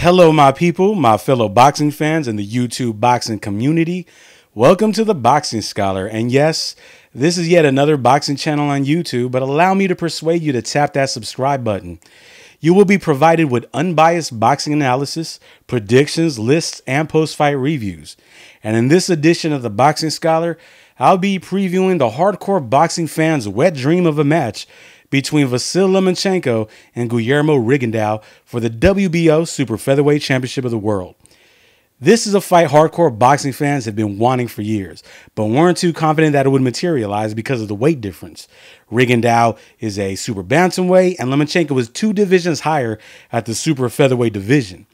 Hello, my people, my fellow boxing fans and the YouTube boxing community. Welcome to the Boxing Scholar. And yes, this is yet another boxing channel on YouTube, but allow me to persuade you to tap that subscribe button. You will be provided with unbiased boxing analysis, predictions, lists, and post-fight reviews. And in this edition of the Boxing Scholar, I'll be previewing the hardcore boxing fans' wet dream of a match between Lomachenko and Guillermo Rigondeaux for the WBO Super Featherweight Championship of the World. This is a fight hardcore boxing fans have been wanting for years, but weren't too confident that it would materialize because of the weight difference. Rigondeaux is a super bantamweight, and Lomachenko is 2 divisions higher at the super featherweight division.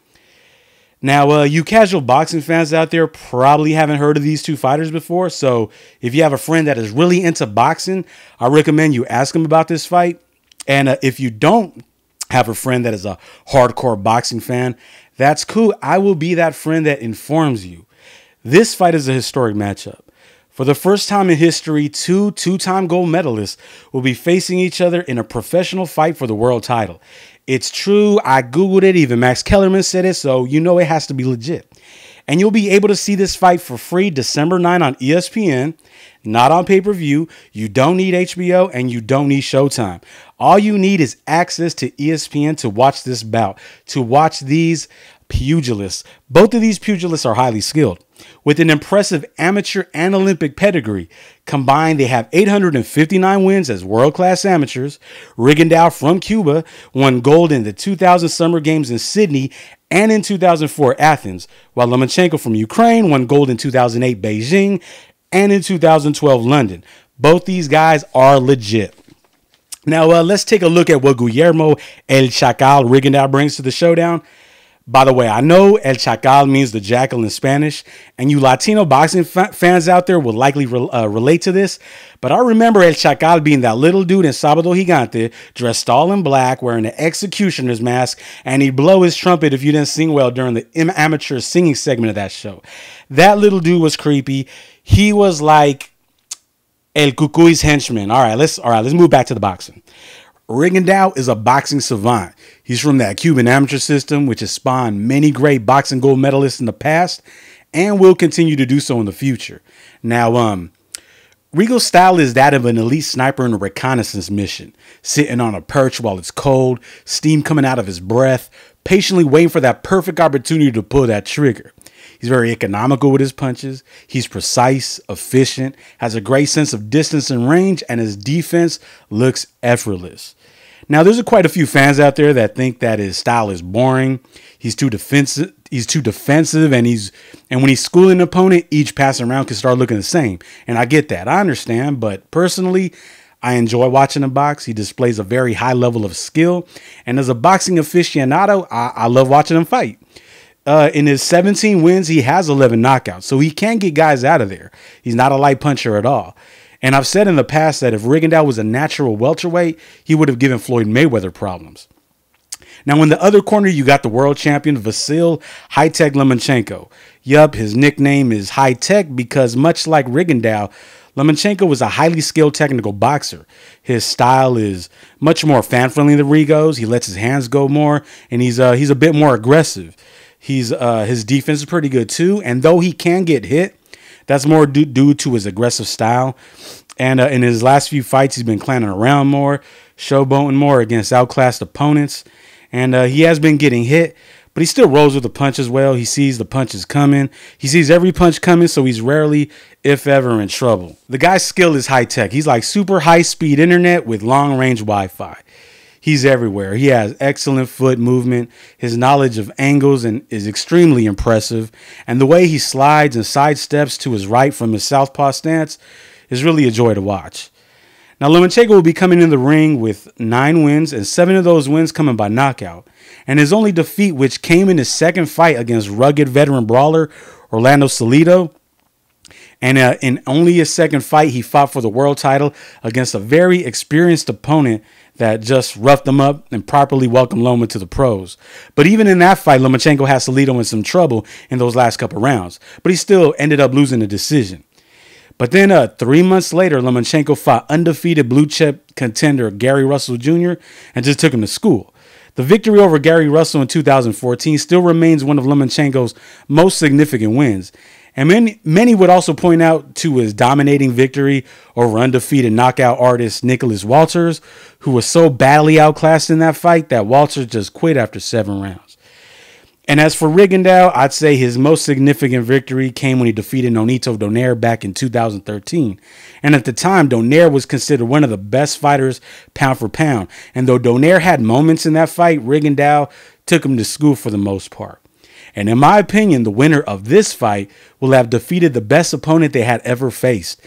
Now, you casual boxing fans out there probably haven't heard of these two fighters before, so if you have a friend that is really into boxing, I recommend you ask him about this fight. And if you don't have a friend that is a hardcore boxing fan, that's cool. I will be that friend that informs you. This fight is a historic matchup. For the first time in history, two-time gold medalists will be facing each other in a professional fight for the world title. It's true. I Googled it. Even Max Kellerman said it. So you know it has to be legit. And you'll be able to see this fight for free December 9 on ESPN, not on pay-per-view. You don't need HBO and you don't need Showtime. All you need is access to ESPN to watch this bout, to watch these pugilists. Both of these pugilists are highly skilled. With an impressive amateur and Olympic pedigree. Combined, they have 859 wins as world-class amateurs. Rigondeaux from Cuba won gold in the 2000 Summer Games in Sydney and in 2004 Athens, while Lomachenko from Ukraine won gold in 2008 Beijing and in 2012 London. Both these guys are legit. Now, let's take a look at what Guillermo El Chacal Rigondeaux brings to the showdown. By the way, I know El Chacal means the jackal in Spanish, and you Latino boxing fans out there will likely relate to this, but I remember El Chacal being that little dude in Sábado Gigante, dressed all in black, wearing an executioner's mask, and he'd blow his trumpet if you didn't sing well during the amateur singing segment of that show. That little dude was creepy. He was like El Cucuy's henchman. All right, let's move back to the boxing. Rigondeaux is a boxing savant. He's from that Cuban amateur system, which has spawned many great boxing gold medalists in the past and will continue to do so in the future. Now, Rigo's style is that of an elite sniper in a reconnaissance mission, sitting on a perch while it's cold, steam coming out of his breath, patiently waiting for that perfect opportunity to pull that trigger. He's very economical with his punches. He's precise, efficient, has a great sense of distance and range, and his defense looks effortless. Now, there's quite a few fans out there that think that his style is boring. He's too defensive. And when he's schooling an opponent, each passing round can start looking the same. And I get that. I understand. But personally, I enjoy watching him box. He displays a very high level of skill. And as a boxing aficionado, I love watching him fight. In his 17 wins, he has 11 knockouts. So he can get guys out of there. He's not a light puncher at all. And I've said in the past that if Rigondeaux was a natural welterweight, he would have given Floyd Mayweather problems. Now, in the other corner, you got the world champion, Vasyl High-Tech Lomachenko. Yup, his nickname is High-Tech because much like Rigondeaux, Lomachenko was a highly skilled technical boxer. His style is much more fan-friendly than Rigo's. He lets his hands go more, and he's a bit more aggressive. His defense is pretty good too, and though he can get hit, that's more due to his aggressive style. And in his last few fights, he's been clowning around more, showboating more against outclassed opponents. And he has been getting hit, but he still rolls with the punches well. He sees the punches coming. He sees every punch coming, so he's rarely, if ever, in trouble. The guy's skill is high tech. He's like super high-speed internet with long-range Wi-Fi. He's everywhere. He has excellent foot movement. His knowledge of angles is extremely impressive. And the way he slides and sidesteps to his right from his southpaw stance is really a joy to watch. Now, Lomachenko will be coming in the ring with 9 wins, and 7 of those wins coming by knockout. And his only defeat, which came in his second fight against rugged veteran brawler Orlando Salido. And in only his second fight, he fought for the world title against a very experienced opponent that just roughed him up and properly welcomed Loma to the pros. But even in that fight, Lomachenko had Salido in some trouble in those last couple rounds. But he still ended up losing the decision. But then 3 months later, Lomachenko fought undefeated blue chip contender Gary Russell Jr. and just took him to school. The victory over Gary Russell in 2014 still remains one of Lomachenko's most significant wins. And many would also point out to his dominating victory over undefeated knockout artist Nicholas Walters, who was so badly outclassed in that fight that Walters just quit after 7 rounds. And as for Rigondeaux, I'd say his most significant victory came when he defeated Nonito Donaire back in 2013. And at the time, Donaire was considered one of the best fighters pound for pound. And though Donaire had moments in that fight, Rigondeaux took him to school for the most part. And in my opinion, the winner of this fight will have defeated the best opponent they had ever faced.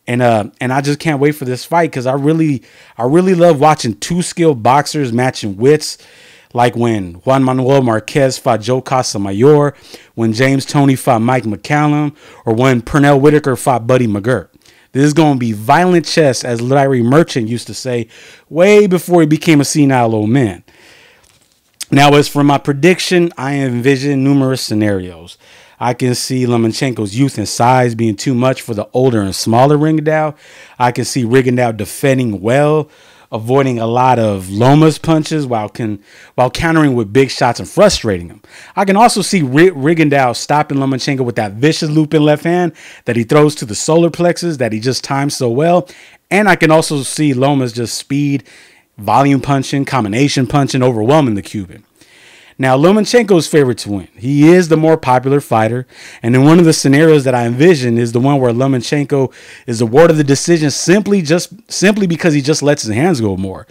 And I just can't wait for this fight because I really love watching 2 skilled boxers matching wits, like when Juan Manuel Marquez fought Joe Casamayor, when James Toney fought Mike McCallum, or when Pernell Whitaker fought Buddy McGirt. This is going to be violent chess, as Larry Merchant used to say way before he became a senile old man. Now, as for my prediction, I envision numerous scenarios. I can see Lomachenko's youth and size being too much for the older and smaller Rigondeaux. I can see Rigondeaux defending well, avoiding a lot of Loma's punches while countering with big shots and frustrating him. I can also see Rigondeaux stopping Lomachenko with that vicious looping left hand that he throws to the solar plexus that he just times so well. And I can also see Loma's just speed, volume punching, combination punching, overwhelming the Cuban. Now, Lomachenko's favorite to win. He is the more popular fighter, and in one of the scenarios that I envision is the one where Lomachenko is awarded the decision simply because he just lets his hands go more.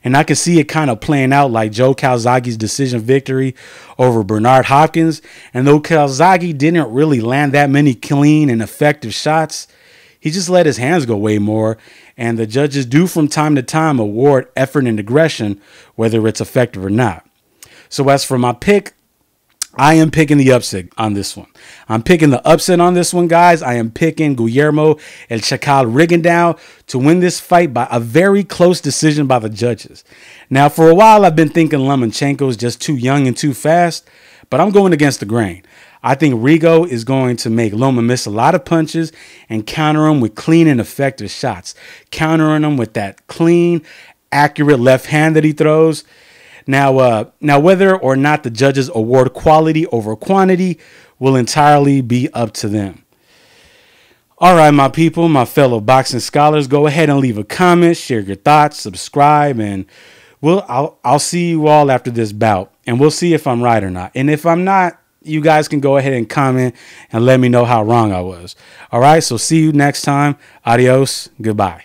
And I can see it kind of playing out like Joe Calzaghe's decision victory over Bernard Hopkins. And though Calzaghe didn't really land that many clean and effective shots, he just let his hands go way more. And the judges do from time to time award effort and aggression, whether it's effective or not. So as for my pick, I am picking the upset on this one. I'm picking the upset on this one, guys. I am picking Guillermo El Chacal Rigondeaux to win this fight by a very close decision by the judges. Now, for a while, I've been thinking Lomachenko is just too young and too fast, but I'm going against the grain. I think Rigo is going to make Loma miss a lot of punches and counter him with clean and effective shots, countering him with that clean, accurate left hand that he throws. Now, whether or not the judges award quality over quantity will entirely be up to them. All right, my people, my fellow boxing scholars, go ahead and leave a comment, share your thoughts, subscribe, and I'll see you all after this bout, and we'll see if I'm right or not. And if I'm not, you guys can go ahead and comment and let me know how wrong I was. All right, so see you next time. Adios. Goodbye.